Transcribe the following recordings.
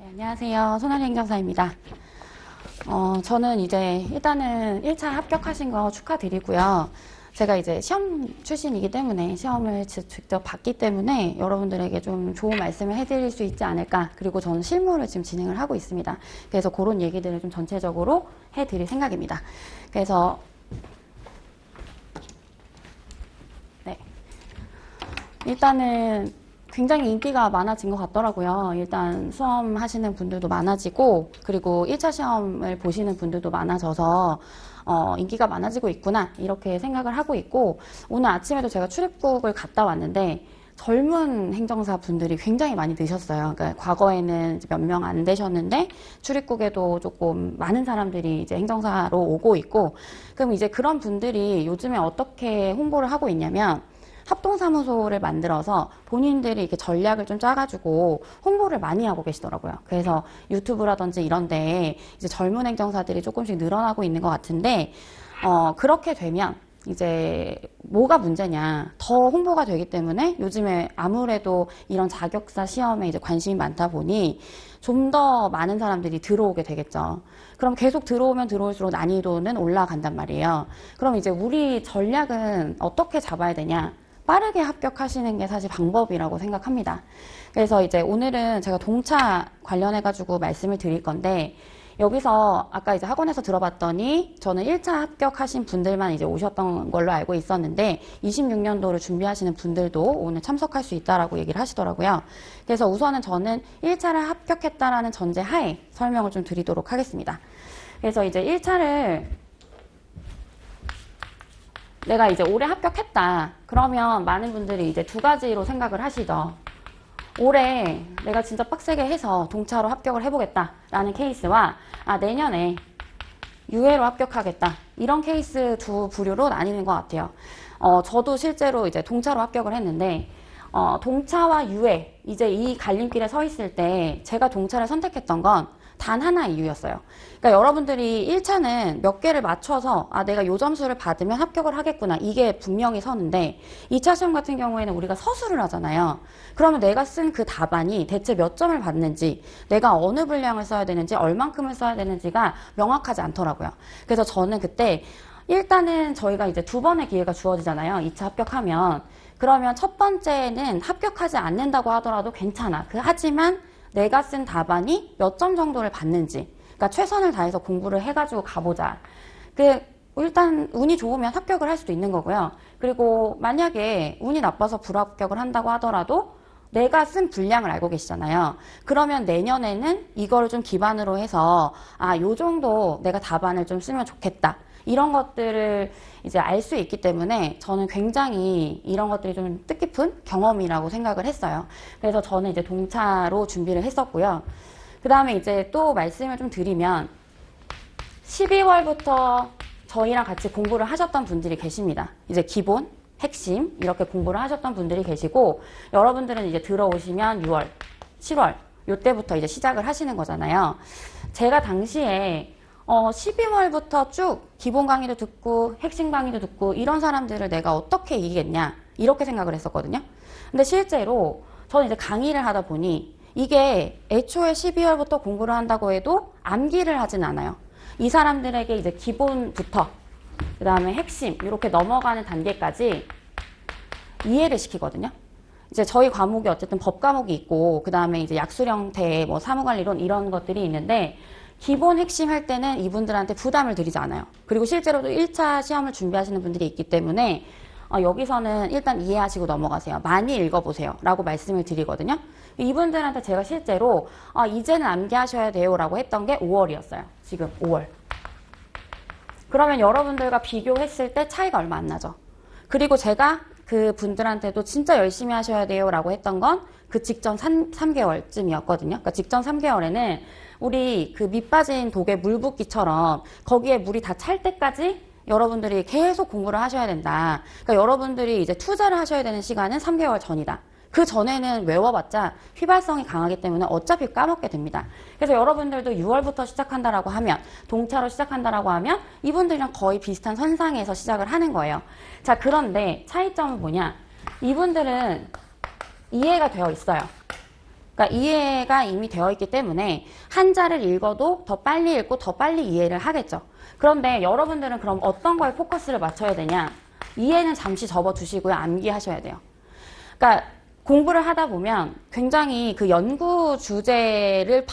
네, 안녕하세요. 손아리 행정사입니다. 저는 이제 일단은 1차 합격하신 거 축하드리고요. 제가 이제 시험 출신이기 때문에 시험을 직접 봤기 때문에 여러분들에게 좀 좋은 말씀을 해드릴 수 있지 않을까. 그리고 저는 실무를 지금 진행을 하고 있습니다. 그래서 그런 얘기들을 좀 전체적으로 해드릴 생각입니다. 그래서 네, 일단은 굉장히 인기가 많아진 것 같더라고요. 일단 수험 하시는 분들도 많아지고, 그리고 1차 시험을 보시는 분들도 많아져서, 인기가 많아지고 있구나, 이렇게 생각을 하고 있고, 오늘 아침에도 제가 출입국을 갔다 왔는데, 젊은 행정사 분들이 굉장히 많이 드셨어요. 그러니까 과거에는 몇 명 안 되셨는데, 출입국에도 조금 많은 사람들이 이제 행정사로 오고 있고, 그럼 이제 그런 분들이 요즘에 어떻게 홍보를 하고 있냐면, 합동사무소를 만들어서 본인들이 이렇게 전략을 좀 짜가지고 홍보를 많이 하고 계시더라고요. 그래서 유튜브라든지 이런 데에 이제 젊은 행정사들이 조금씩 늘어나고 있는 것 같은데, 그렇게 되면 이제 뭐가 문제냐. 더 홍보가 되기 때문에 요즘에 아무래도 이런 자격사 시험에 이제 관심이 많다 보니 좀 더 많은 사람들이 들어오게 되겠죠. 그럼 계속 들어오면 들어올수록 난이도는 올라간단 말이에요. 그럼 이제 우리 전략은 어떻게 잡아야 되냐? 빠르게 합격하시는 게 사실 방법이라고 생각합니다. 그래서 이제 오늘은 제가 동차 관련해가지고 말씀을 드릴 건데, 여기서 아까 이제 학원에서 들어봤더니 저는 1차 합격하신 분들만 이제 오셨던 걸로 알고 있었는데 26년도를 준비하시는 분들도 오늘 참석할 수 있다라고 얘기를 하시더라고요. 그래서 우선은 저는 1차를 합격했다라는 전제 하에 설명을 좀 드리도록 하겠습니다. 그래서 이제 1차를 내가 이제 올해 합격했다. 그러면 많은 분들이 이제 두 가지로 생각을 하시죠. 올해 내가 진짜 빡세게 해서 동차로 합격을 해보겠다라는 케이스와 내년에 유예로 합격하겠다. 이런 케이스 두 부류로 나뉘는 것 같아요. 저도 실제로 이제 동차로 합격을 했는데 동차와 유예 이제 이 갈림길에 서 있을 때 제가 동차를 선택했던 건 단 하나 이유였어요. 그러니까 여러분들이 1차는 몇 개를 맞춰서 내가 요 점수를 받으면 합격을 하겠구나. 이게 분명히 서는데 2차 시험 같은 경우에는 우리가 서술을 하잖아요. 그러면 내가 쓴 그 답안이 대체 몇 점을 받는지, 내가 어느 분량을 써야 되는지, 얼만큼을 써야 되는지가 명확하지 않더라고요. 그래서 저는 그때 일단은 저희가 이제 두 번의 기회가 주어지잖아요. 2차 합격하면. 그러면 첫 번째는 합격하지 않는다고 하더라도 괜찮아. 하지만 내가 쓴 답안이 몇 점 정도를 받는지, 그러니까 최선을 다해서 공부를 해가지고 가보자. 일단 운이 좋으면 합격을 할 수도 있는 거고요. 그리고 만약에 운이 나빠서 불합격을 한다고 하더라도 내가 쓴 분량을 알고 계시잖아요. 그러면 내년에는 이거를 좀 기반으로 해서 요 정도 내가 답안을 좀 쓰면 좋겠다. 이런 것들을 이제 알 수 있기 때문에 저는 굉장히 이런 것들이 좀 뜻깊은 경험이라고 생각을 했어요. 그래서 저는 이제 동차로 준비를 했었고요. 그 다음에 이제 또 말씀을 좀 드리면 12월부터 저희랑 같이 공부를 하셨던 분들이 계십니다. 이제 기본, 핵심 이렇게 공부를 하셨던 분들이 계시고, 여러분들은 이제 들어오시면 6월, 7월 요때부터 이제 시작을 하시는 거잖아요. 제가 당시에 12월부터 쭉 기본 강의도 듣고 핵심 강의도 듣고 이런 사람들을 내가 어떻게 이기겠냐 이렇게 생각을 했었거든요. 근데 실제로 저는 이제 강의를 하다 보니 이게 애초에 12월부터 공부를 한다고 해도 암기를 하진 않아요. 이 사람들에게 이제 기본부터 그 다음에 핵심 이렇게 넘어가는 단계까지 이해를 시키거든요. 이제 저희 과목이 어쨌든 법 과목이 있고 그 다음에 이제 약술형태 뭐 사무관리론 이런 것들이 있는데, 기본 핵심 할 때는 이분들한테 부담을 드리지 않아요. 그리고 실제로도 1차 시험을 준비하시는 분들이 있기 때문에 여기서는 일단 이해하시고 넘어가세요. 많이 읽어보세요. 라고 말씀을 드리거든요. 이분들한테 제가 실제로 이제는 암기하셔야 돼요. 라고 했던 게 5월이었어요. 지금 5월. 그러면 여러분들과 비교했을 때 차이가 얼마 안 나죠. 그리고 제가 그 분들한테도 진짜 열심히 하셔야 돼요. 라고 했던 건 그 직전 3개월쯤이었거든요. 그러니까 직전 3개월에는 우리 그 밑 빠진 독에 물 붓기처럼 거기에 물이 다 찰 때까지 여러분들이 계속 공부를 하셔야 된다. 그러니까 여러분들이 이제 투자를 하셔야 되는 시간은 3개월 전이다. 그 전에는 외워봤자 휘발성이 강하기 때문에 어차피 까먹게 됩니다. 그래서 여러분들도 6월부터 시작한다라고 하면, 동차로 시작한다라고 하면 이분들이랑 거의 비슷한 선상에서 시작을 하는 거예요. 자, 그런데 차이점은 뭐냐? 이분들은 이해가 되어 있어요. 그러니까 이해가 이미 되어 있기 때문에 한자를 읽어도 더 빨리 읽고 더 빨리 이해를 하겠죠. 그런데 여러분들은 그럼 어떤 거에 포커스를 맞춰야 되냐? 이해는 잠시 접어두시고요. 암기하셔야 돼요. 그러니까 공부를 하다 보면 굉장히 그 연구 주제를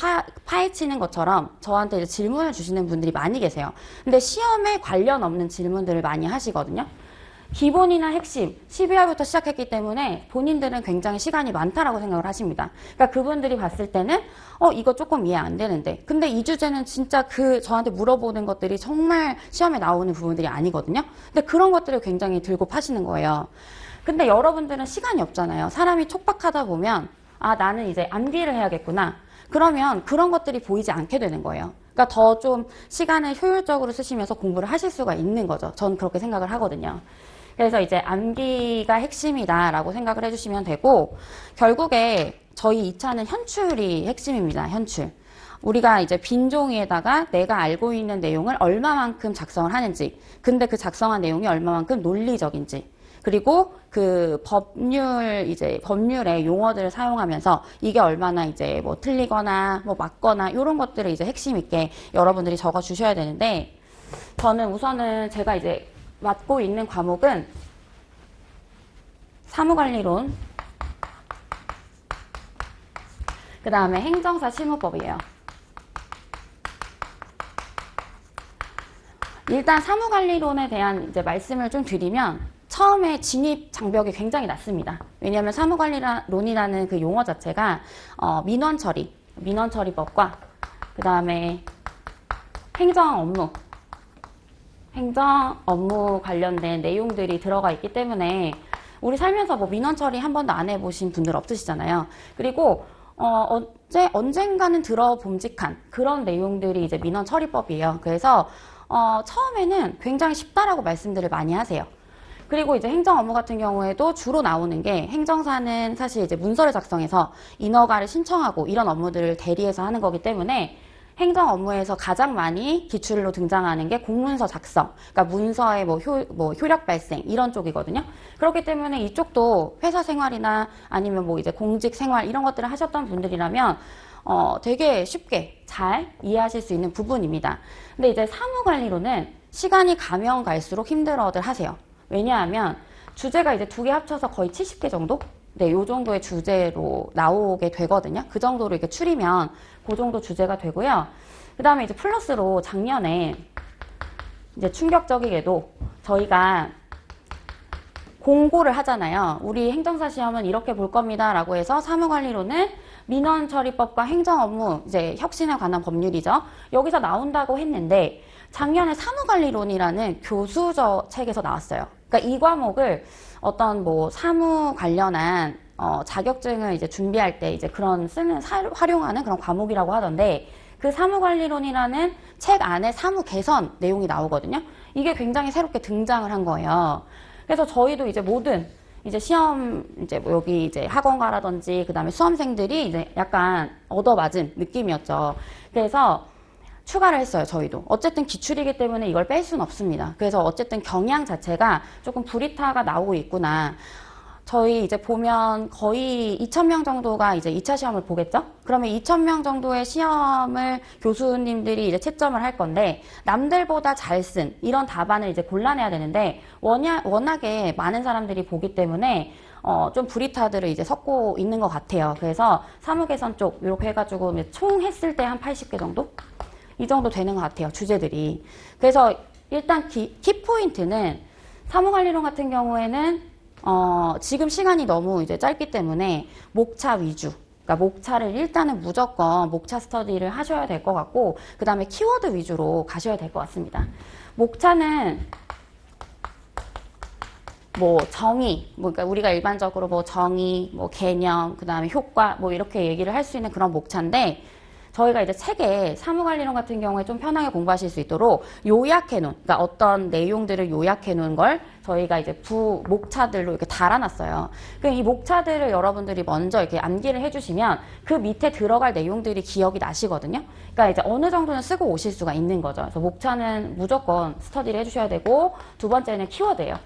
파헤치는 것처럼 저한테 이제 질문을 주시는 분들이 많이 계세요. 근데 시험에 관련 없는 질문들을 많이 하시거든요. 기본이나 핵심, 12월부터 시작했기 때문에 본인들은 굉장히 시간이 많다라고 생각을 하십니다. 그러니까 그분들이 봤을 때는 이거 조금 이해 안 되는데 근데 이 주제는 진짜 저한테 물어보는 것들이 정말 시험에 나오는 부분들이 아니거든요. 근데 그런 것들을 굉장히 들고 파시는 거예요. 근데 여러분들은 시간이 없잖아요. 사람이 촉박하다 보면 나는 이제 암기를 해야겠구나. 그러면 그런 것들이 보이지 않게 되는 거예요. 그러니까 더 좀 시간을 효율적으로 쓰시면서 공부를 하실 수가 있는 거죠. 전 그렇게 생각을 하거든요. 그래서 이제 암기가 핵심이다라고 생각을 해주시면 되고 결국에 저희 2차는 현출이 핵심입니다. 현출. 우리가 이제 빈 종이에다가 내가 알고 있는 내용을 얼마만큼 작성을 하는지 근데 그 작성한 내용이 얼마만큼 논리적인지 그리고 그 법률의 용어들을 사용하면서 이게 얼마나 이제 뭐 틀리거나 뭐 맞거나 이런 것들을 이제 핵심 있게 여러분들이 적어 주셔야 되는데 저는 우선은 제가 이제 맡고 있는 과목은 사무관리론, 그 다음에 행정사 실무법이에요. 일단 사무관리론에 대한 이제 말씀을 좀 드리면 처음에 진입 장벽이 굉장히 낮습니다. 왜냐하면 사무관리론이라는 그 용어 자체가 민원처리법과 그 다음에 행정 업무 관련된 내용들이 들어가 있기 때문에 우리 살면서 뭐 민원 처리 한 번도 안 해보신 분들 없으시잖아요. 그리고 언젠가는 들어봄직한 그런 내용들이 이제 민원 처리법이에요. 그래서 처음에는 굉장히 쉽다라고 말씀들을 많이 하세요. 그리고 이제 행정 업무 같은 경우에도 주로 나오는 게 행정사는 사실 이제 문서를 작성해서 인허가를 신청하고 이런 업무들을 대리해서 하는 거기 때문에 행정 업무에서 가장 많이 기출로 등장하는 게 공문서 작성, 그러니까 문서의 효력 발생 이런 쪽이거든요. 그렇기 때문에 이쪽도 회사 생활이나 아니면 뭐 이제 공직 생활 이런 것들을 하셨던 분들이라면 되게 쉽게 잘 이해하실 수 있는 부분입니다. 근데 이제 사무관리로는 시간이 가면 갈수록 힘들어들 하세요. 왜냐하면 주제가 이제 2개 합쳐서 거의 70개 정도? 네, 요 정도의 주제로 나오게 되거든요. 그 정도로 이렇게 추리면 그 정도 주제가 되고요. 그 다음에 이제 플러스로 작년에 이제 충격적이게도 저희가 공고를 하잖아요. 우리 행정사 시험은 이렇게 볼 겁니다. 라고 해서 사무관리로는 민원처리법과 행정업무 이제 혁신에 관한 법률이죠. 여기서 나온다고 했는데 작년에 사무관리론이라는 교수저 책에서 나왔어요. 그러니까 이 과목을 어떤 뭐 사무 관련한 자격증을 이제 준비할 때 이제 그런 활용하는 그런 과목이라고 하던데 그 사무관리론이라는 책 안에 사무 개선 내용이 나오거든요. 이게 굉장히 새롭게 등장을 한 거예요. 그래서 저희도 이제 모든 이제 시험 이제 뭐 여기 이제 학원가라든지 그 다음에 수험생들이 이제 약간 얻어맞은 느낌이었죠. 그래서 추가를 했어요. 저희도. 어쨌든 기출이기 때문에 이걸 뺄 수는 없습니다. 그래서 어쨌든 경향 자체가 조금 불이타가 나오고 있구나. 저희 이제 보면 거의 2,000명 정도가 이제 2차 시험을 보겠죠? 그러면 2,000명 정도의 시험을 교수님들이 이제 채점을 할 건데 남들보다 잘 쓴 이런 답안을 이제 골라내야 되는데 워낙에 많은 사람들이 보기 때문에 좀 불이타들을 이제 섞고 있는 것 같아요. 그래서 사무개선 쪽 이렇게 해가지고 총 했을 때 한 80개 정도? 이 정도 되는 것 같아요. 주제들이. 그래서 일단 키포인트는 사무관리론 같은 경우에는 지금 시간이 너무 이제 짧기 때문에 목차 위주. 그러니까 목차를 일단은 무조건 목차 스터디를 하셔야 될 것 같고 그 다음에 키워드 위주로 가셔야 될 것 같습니다. 목차는 뭐 정의, 그러니까 우리가 일반적으로 뭐 정의, 뭐 개념, 그 다음에 효과 뭐 이렇게 얘기를 할 수 있는 그런 목차인데 저희가 이제 책에 사무관리론 같은 경우에 좀 편하게 공부하실 수 있도록 요약해 놓은, 그러니까 어떤 내용들을 요약해 놓은 걸 저희가 이제 목차들로 이렇게 달아놨어요. 이 목차들을 여러분들이 먼저 이렇게 암기를 해주시면 그 밑에 들어갈 내용들이 기억이 나시거든요. 그러니까 이제 어느 정도는 쓰고 오실 수가 있는 거죠. 그래서 목차는 무조건 스터디를 해주셔야 되고 두 번째는 키워드예요.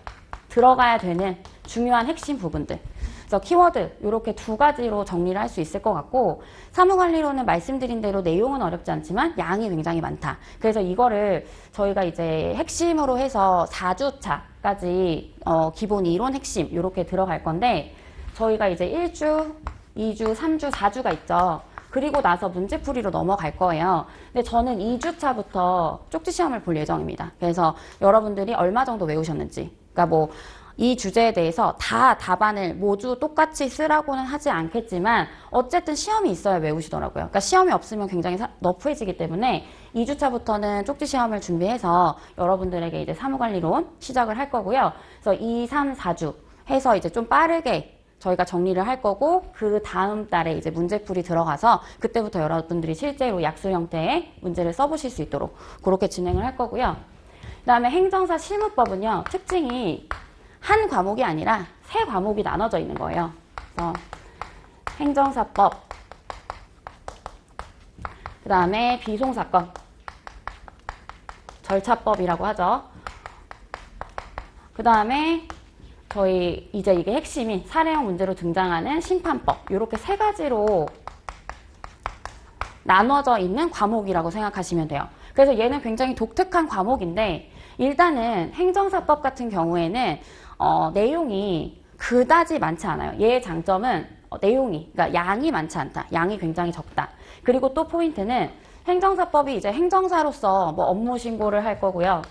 들어가야 되는 중요한 핵심 부분들. 그래서 키워드 이렇게 두 가지로 정리를 할 수 있을 것 같고, 사무관리론은 말씀드린 대로 내용은 어렵지 않지만 양이 굉장히 많다. 그래서 이거를 저희가 이제 핵심으로 해서 4주차까지 기본 이론 핵심 이렇게 들어갈 건데, 저희가 이제 1주, 2주, 3주, 4주가 있죠. 그리고 나서 문제풀이로 넘어갈 거예요. 근데 저는 2주차부터 쪽지 시험을 볼 예정입니다. 그래서 여러분들이 얼마 정도 외우셨는지, 그러니까 뭐 이 주제에 대해서 다 답안을 모두 똑같이 쓰라고는 하지 않겠지만 어쨌든 시험이 있어야 외우시더라고요. 그러니까 시험이 없으면 굉장히 너프해지기 때문에 2주차부터는 쪽지 시험을 준비해서 여러분들에게 이제 사무관리론 시작을 할 거고요. 그래서 2, 3, 4주 해서 이제 좀 빠르게 저희가 정리를 할 거고, 그 다음 달에 이제 문제풀이 들어가서 그때부터 여러분들이 실제로 약수 형태의 문제를 써보실 수 있도록 그렇게 진행을 할 거고요. 그 다음에 행정사 실무법은요, 특징이 한 과목이 아니라 세 과목이 나눠져 있는 거예요. 그래서 행정사법, 그 다음에 비송사건, 절차법이라고 하죠. 그 다음에 저희 이제 이게 핵심인 사례형 문제로 등장하는 심판법, 이렇게 세 가지로 나눠져 있는 과목이라고 생각하시면 돼요. 그래서 얘는 굉장히 독특한 과목인데, 일단은 행정사법 같은 경우에는 내용이 그다지 많지 않아요. 얘의 장점은 내용이, 그러니까 양이 많지 않다. 양이 굉장히 적다. 그리고 또 포인트는 행정사법이 이제 행정사로서 뭐 업무 신고를 할 거고요.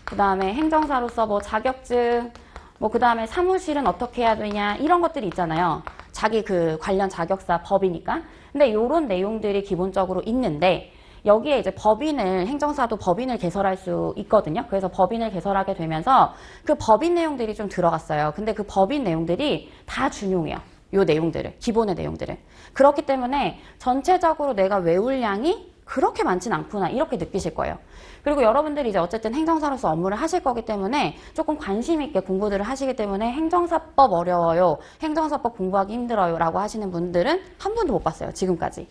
그 다음에 행정사로서 뭐 자격증, 뭐 그 다음에 사무실은 어떻게 해야 되냐, 이런 것들이 있잖아요. 자기 그 관련 자격사 법이니까. 근데 이런 내용들이 기본적으로 있는데, 여기에 이제 법인을, 행정사도 법인을 개설할 수 있거든요. 그래서 법인을 개설하게 되면서 그 법인 내용들이 좀 들어갔어요. 근데 그 법인 내용들이 다 준용해요. 요 내용들을, 기본의 내용들을. 그렇기 때문에 전체적으로 내가 외울 양이 그렇게 많진 않구나, 이렇게 느끼실 거예요. 그리고 여러분들이 이제 어쨌든 행정사로서 업무를 하실 거기 때문에 조금 관심 있게 공부들을 하시기 때문에 행정사법 어려워요, 행정사법 공부하기 힘들어요 라고 하시는 분들은 한 번도 못 봤어요, 지금까지.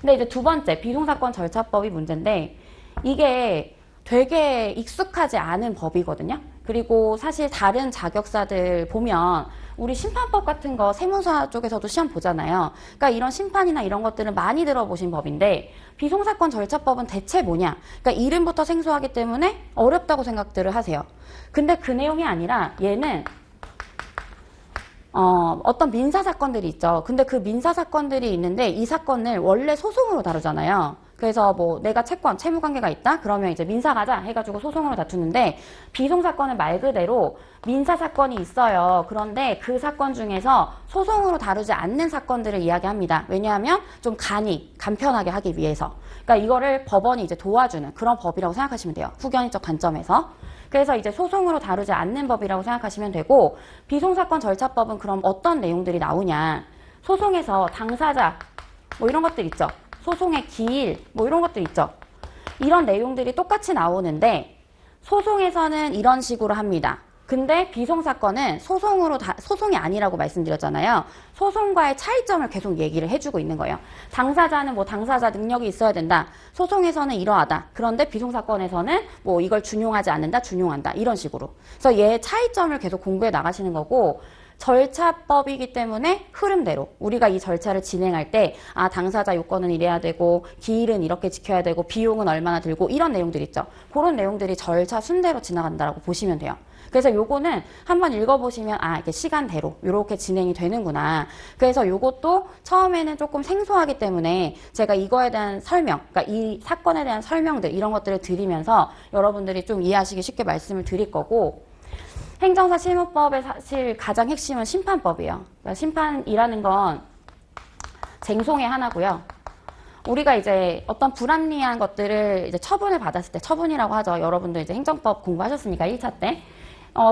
근데 이제 두 번째, 비송사건 절차법이 문제인데, 이게 되게 익숙하지 않은 법이거든요. 그리고 사실 다른 자격사들 보면 우리 심판법 같은 거 세무사 쪽에서도 시험 보잖아요. 그러니까 이런 심판이나 이런 것들은 많이 들어보신 법인데, 비송사건 절차법은 대체 뭐냐? 그러니까 이름부터 생소하기 때문에 어렵다고 생각들을 하세요. 근데 그 내용이 아니라 얘는 어떤 민사사건들이 있죠. 근데 그 민사사건들이 있는데 이 사건을 원래 소송으로 다루잖아요. 그래서 뭐 내가 채권, 채무관계가 있다? 그러면 이제 민사 가자 해가지고 소송으로 다투는데, 비송사건은 말 그대로 민사사건이 있어요. 그런데 그 사건 중에서 소송으로 다루지 않는 사건들을 이야기합니다. 왜냐하면 좀 간편하게 하기 위해서. 그러니까 이거를 법원이 이제 도와주는 그런 법이라고 생각하시면 돼요. 후견인적 관점에서. 그래서 이제 소송으로 다루지 않는 법이라고 생각하시면 되고, 비송사건 절차법은 그럼 어떤 내용들이 나오냐. 소송에서 당사자, 뭐 이런 것들 있죠. 소송의 기일, 뭐 이런 것들 있죠. 이런 내용들이 똑같이 나오는데, 소송에서는 이런 식으로 합니다. 근데 비송사건은 소송이 아니라고 말씀드렸잖아요. 소송과의 차이점을 계속 얘기를 해주고 있는 거예요. 당사자는 뭐 당사자 능력이 있어야 된다. 소송에서는 이러하다. 그런데 비송사건에서는 뭐 이걸 준용하지 않는다, 준용한다. 이런 식으로. 그래서 얘의 차이점을 계속 공부해 나가시는 거고, 절차법이기 때문에 흐름대로 우리가 이 절차를 진행할 때, 아, 당사자 요건은 이래야 되고, 기일은 이렇게 지켜야 되고, 비용은 얼마나 들고, 이런 내용들 있죠. 그런 내용들이 절차 순대로 지나간다라고 보시면 돼요. 그래서 요거는 한번 읽어보시면, 아, 이게 시간대로 이렇게 진행이 되는구나. 그래서 요것도 처음에는 조금 생소하기 때문에 제가 이거에 대한 설명, 그러니까 이 사건에 대한 설명들, 이런 것들을 드리면서 여러분들이 좀 이해하시기 쉽게 말씀을 드릴 거고, 행정사 실무법의 사실 가장 핵심은 심판법이에요. 그러니까 심판이라는 건 쟁송의 하나고요. 우리가 이제 어떤 불합리한 것들을 이제 처분을 받았을 때, 처분이라고 하죠. 여러분들 이제 행정법 공부하셨으니까 1차 때.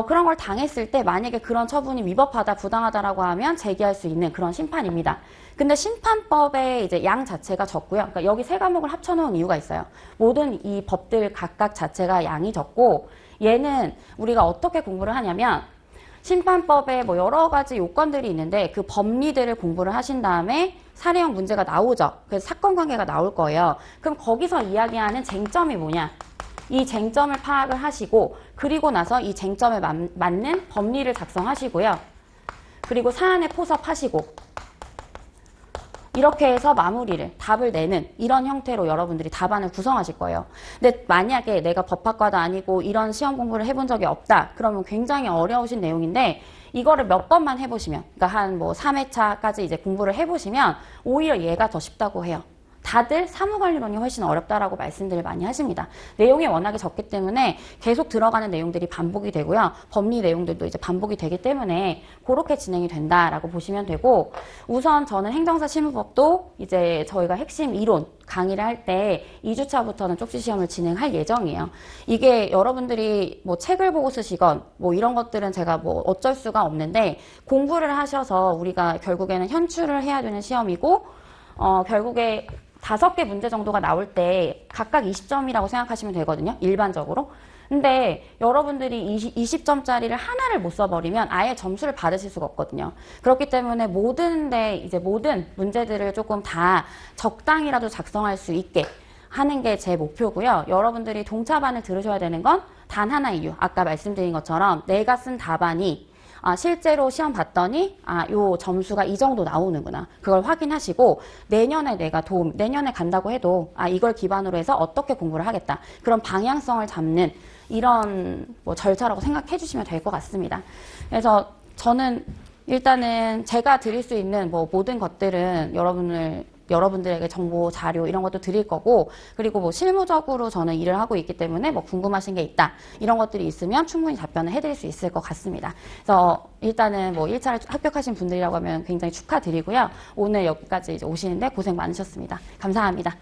그런 걸 당했을 때 만약에 그런 처분이 위법하다, 부당하다라고 하면 제기할 수 있는 그런 심판입니다. 근데 심판법의 이제 양 자체가 적고요. 그러니까 여기 세 과목을 합쳐놓은 이유가 있어요. 모든 이 법들 각각 자체가 양이 적고, 얘는 우리가 어떻게 공부를 하냐면, 심판법에 뭐 여러 가지 요건들이 있는데 그 법리들을 공부를 하신 다음에 사례형 문제가 나오죠. 그래서 사건 관계가 나올 거예요. 그럼 거기서 이야기하는 쟁점이 뭐냐? 이 쟁점을 파악을 하시고, 그리고 나서 이 쟁점에 맞는 법리를 작성하시고요. 그리고 사안에 포섭하시고 이렇게 해서 마무리를, 답을 내는 이런 형태로 여러분들이 답안을 구성하실 거예요. 근데 만약에 내가 법학과도 아니고 이런 시험 공부를 해본 적이 없다. 그러면 굉장히 어려우신 내용인데 이거를 몇 번만 해보시면, 그러니까 한 뭐 3회차까지 이제 공부를 해보시면 오히려 얘가 더 쉽다고 해요. 다들 사무관리론이 훨씬 어렵다라고 말씀들을 많이 하십니다. 내용이 워낙에 적기 때문에 계속 들어가는 내용들이 반복이 되고요. 법리 내용들도 이제 반복이 되기 때문에 그렇게 진행이 된다라고 보시면 되고, 우선 저는 행정사 실무법도 이제 저희가 핵심 이론 강의를 할 때 2주차부터는 쪽지 시험을 진행할 예정이에요. 이게 여러분들이 뭐 책을 보고 쓰시건 뭐 이런 것들은 제가 뭐 어쩔 수가 없는데, 공부를 하셔서 우리가 결국에는 현출을 해야 되는 시험이고, 결국에 5개 문제 정도가 나올 때 각각 20점이라고 생각하시면 되거든요. 일반적으로. 근데 여러분들이 20점짜리를 하나를 못 써버리면 아예 점수를 받으실 수가 없거든요. 그렇기 때문에 모든 문제들을 조금 다 적당히라도 작성할 수 있게 하는 게 제 목표고요. 여러분들이 동차반을 들으셔야 되는 건 단 하나 이유. 아까 말씀드린 것처럼 내가 쓴 답안이 실제로 시험 봤더니 요 점수가 이 정도 나오는구나. 그걸 확인하시고 내년에 내년에 간다고 해도 이걸 기반으로 해서 어떻게 공부를 하겠다. 그런 방향성을 잡는 이런 뭐 절차라고 생각해 주시면 될 것 같습니다. 그래서 저는 일단은 제가 드릴 수 있는 뭐 모든 것들은 여러분들에게 정보, 자료 이런 것도 드릴 거고, 그리고 뭐 실무적으로 저는 일을 하고 있기 때문에 뭐 궁금하신 게 있다 이런 것들이 있으면 충분히 답변을 해드릴 수 있을 것 같습니다. 그래서 일단은 뭐 1차를 합격하신 분들이라고 하면 굉장히 축하드리고요. 오늘 여기까지 이제 오시는데 고생 많으셨습니다. 감사합니다.